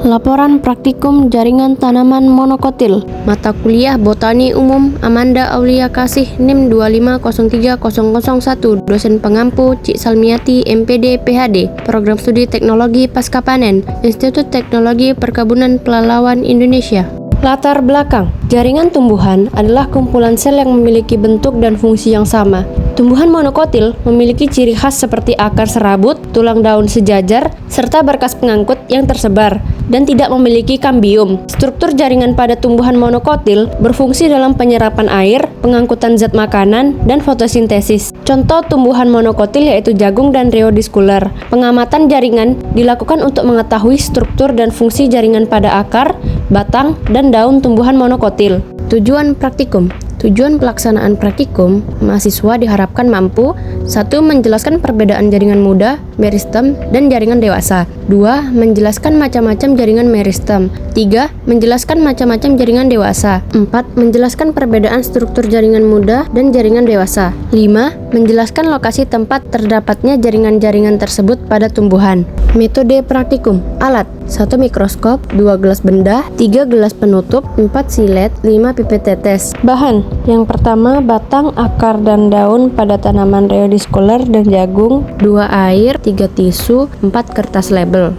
Laporan Praktikum Jaringan Tanaman Monokotil. Mata Kuliah Botani Umum Amanda Aulia Kasih NIM 2503001. Dosen pengampu Cik Salmiati MPD PhD. Program Studi Teknologi Pasca Panen Institut Teknologi Perkebunan Pelalawan Indonesia. Latar belakang. Jaringan tumbuhan adalah kumpulan sel yang memiliki bentuk dan fungsi yang sama. Tumbuhan monokotil memiliki ciri khas seperti akar serabut, tulang daun sejajar, serta berkas pengangkut yang tersebar, dan tidak memiliki kambium. Struktur jaringan pada tumbuhan monokotil berfungsi dalam penyerapan air, pengangkutan zat makanan, dan fotosintesis. Contoh tumbuhan monokotil yaitu jagung dan rheodiscular. Pengamatan jaringan dilakukan untuk mengetahui struktur dan fungsi jaringan pada akar, batang, dan daun tumbuhan monokotil. Tujuan praktikum. Tujuan pelaksanaan praktikum, mahasiswa diharapkan mampu 1. Menjelaskan perbedaan jaringan muda, meristem, dan jaringan dewasa. 2. Menjelaskan macam-macam jaringan meristem. 3. Menjelaskan macam-macam jaringan dewasa. 4. Menjelaskan perbedaan struktur jaringan muda dan jaringan dewasa. 5. Menjelaskan lokasi tempat terdapatnya jaringan-jaringan tersebut pada tumbuhan. Metode praktikum. Alat: 1 mikroskop, 2 gelas benda, 3 gelas penutup, 4 silet, 5 pipet tetes. Bahan: yang pertama, batang, akar, dan daun pada tanaman rheodiscular dan jagung. 2 air, 3 tisu, 4 kertas label.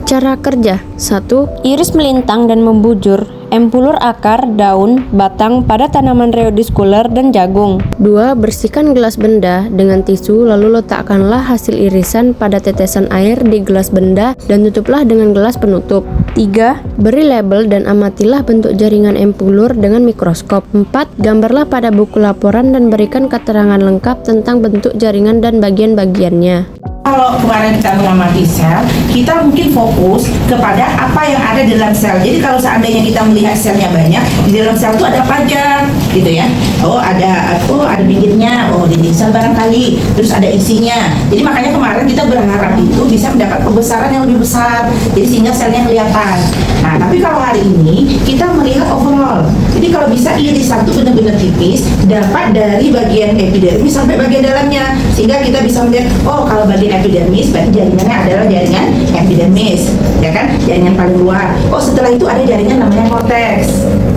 Cara kerja: 1. Iris melintang dan membujur empulur akar, daun, batang pada tanaman rheodiscular dan jagung. 2. Bersihkan gelas benda dengan tisu lalu letakkanlah hasil irisan pada tetesan air di gelas benda dan tutuplah dengan gelas penutup. 3. Beri label dan amatilah bentuk jaringan empulur dengan mikroskop. 4. Gambarlah pada buku laporan dan berikan keterangan lengkap tentang bentuk jaringan dan bagian-bagiannya. Kalau kemarin kita mengamati sel, kita mungkin fokus kepada apa yang ada di dalam sel. Jadi kalau seandainya kita melihat selnya banyak, di dalam sel itu ada apa aja, gitu ya. Ada bibitnya, di sel barangkali, terus ada isinya. Jadi makanya kemarin kita berharap itu bisa mendapat pembesaran yang lebih besar, jadi sehingga selnya kelihatan. Nah, tapi kalau hari ini kita melihat overall. Jadi kalau bisa irisan itu benar-benar tipis, dapat dari bagian epidermis sampai bagian dalamnya, sehingga kita bisa melihat, kalau bagian epidermis berarti jaringannya adalah jaringan epidermis, ya kan, jaringan paling luar. Setelah itu ada jaringan namanya korteks,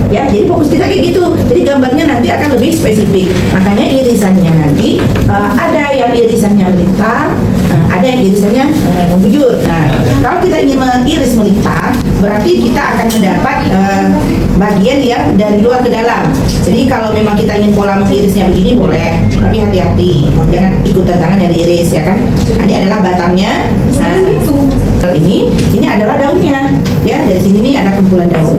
ya. Jadi fokus kita kayak gitu. Jadi gambarnya nanti akan lebih spesifik. Makanya irisannya nanti ada yang irisannya melintang, ada yang irisannya membujur. Nah, kalau kita ingin mengiris melintang, berarti kita akan mendapat bagian yang dari luar ke dalam. Jadi kalau memang kita ingin pola mengirisnya begini boleh, tapi hati-hati, jangan ikut tantangan dari iris, ya kan. Ini adalah batangnya. Nah, ini adalah daunnya, ya. Dari sini nih ada kumpulan daun.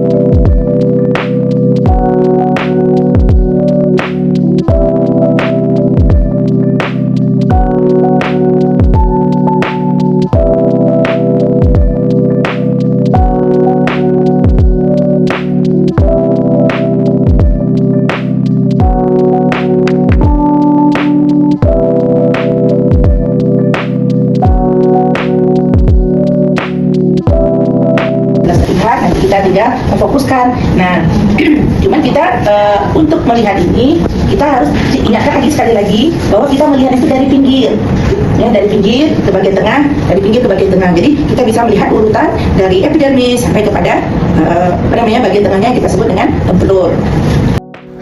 Kita tidak memfokuskan. Nah, cuman kita untuk melihat ini kita harus ingatkan lagi sekali lagi bahwa kita melihat itu dari pinggir, ya, dari pinggir ke bagian tengah, dari pinggir ke bagian tengah. Jadi kita bisa melihat urutan dari epidermis sampai kepada bagian tengahnya kita sebut dengan empulur.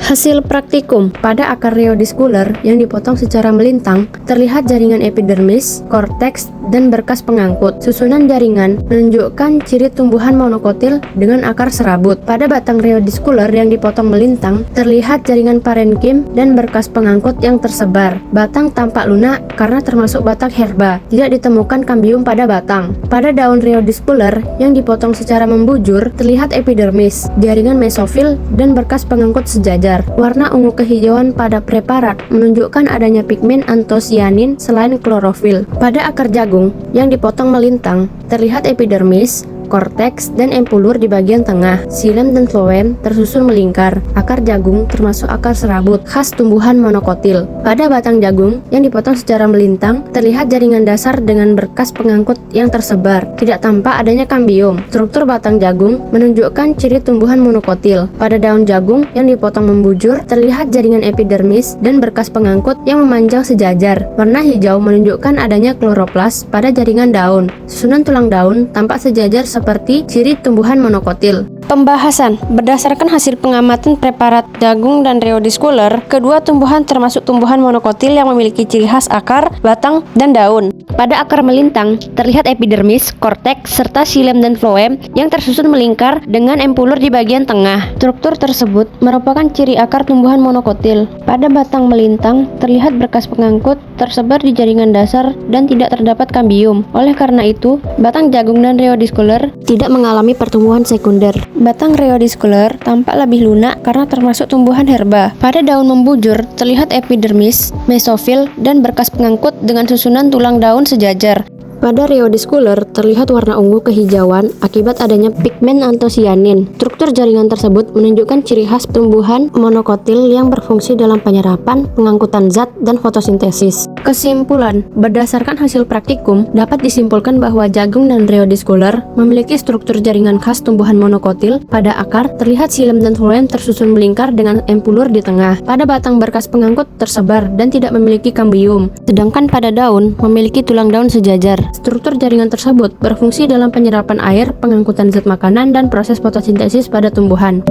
Hasil praktikum. Pada akar rheodiscular yang dipotong secara melintang, terlihat jaringan epidermis, korteks, dan berkas pengangkut. Susunan jaringan menunjukkan ciri tumbuhan monokotil dengan akar serabut. Pada batang rheodiscular yang dipotong melintang, terlihat jaringan parenkim dan berkas pengangkut yang tersebar. Batang tampak lunak karena termasuk batang herba. Tidak ditemukan kambium pada batang. Pada daun rheodiscular yang dipotong secara membujur, terlihat epidermis, jaringan mesofil, dan berkas pengangkut sejajar. Warna ungu kehijauan pada preparat menunjukkan adanya pigmen antosianin selain klorofil. Pada akar jagung yang dipotong melintang, terlihat epidermis, korteks, dan empulur di bagian tengah. Xilem dan floem tersusun melingkar. Akar jagung termasuk akar serabut khas tumbuhan monokotil. Pada batang jagung yang dipotong secara melintang, terlihat jaringan dasar dengan berkas pengangkut yang tersebar. Tidak tampak adanya kambium. Struktur batang jagung menunjukkan ciri tumbuhan monokotil. Pada daun jagung yang dipotong membujur, terlihat jaringan epidermis dan berkas pengangkut yang memanjang sejajar. Warna hijau menunjukkan adanya kloroplas pada jaringan daun. Susunan tulang daun tampak sejajar seperti ciri tumbuhan monokotil. Pembahasan berdasarkan hasil pengamatan preparat jagung dan Rheodisculer, kedua tumbuhan termasuk tumbuhan monokotil yang memiliki ciri khas akar, batang, dan daun. Pada akar melintang, terlihat epidermis, korteks, serta xilem dan floem yang tersusun melingkar dengan empulur di bagian tengah. Struktur tersebut merupakan ciri akar tumbuhan monokotil. Pada batang melintang, terlihat berkas pengangkut tersebar di jaringan dasar dan tidak terdapat kambium. Oleh karena itu, batang jagung dan Rheodisculer tidak mengalami pertumbuhan sekunder. Batang Rheodisculer tampak lebih lunak karena termasuk tumbuhan herba. Pada daun membujur, terlihat epidermis, mesofil, dan berkas pengangkut dengan susunan tulang daun sejajar. Pada Rheodisculer terlihat warna ungu kehijauan akibat adanya pigmen antosianin. Struktur jaringan tersebut menunjukkan ciri khas tumbuhan monokotil yang berfungsi dalam penyerapan, pengangkutan zat, dan fotosintesis. Kesimpulan, berdasarkan hasil praktikum, dapat disimpulkan bahwa jagung dan Rheodisculer memiliki struktur jaringan khas tumbuhan monokotil. Pada akar, terlihat xilem dan floem tersusun melingkar dengan empulur di tengah. Pada batang berkas pengangkut tersebar dan tidak memiliki kambium. Sedangkan pada daun, memiliki tulang daun sejajar. Struktur jaringan tersebut berfungsi dalam penyerapan air, pengangkutan zat makanan, dan proses fotosintesis pada tumbuhan.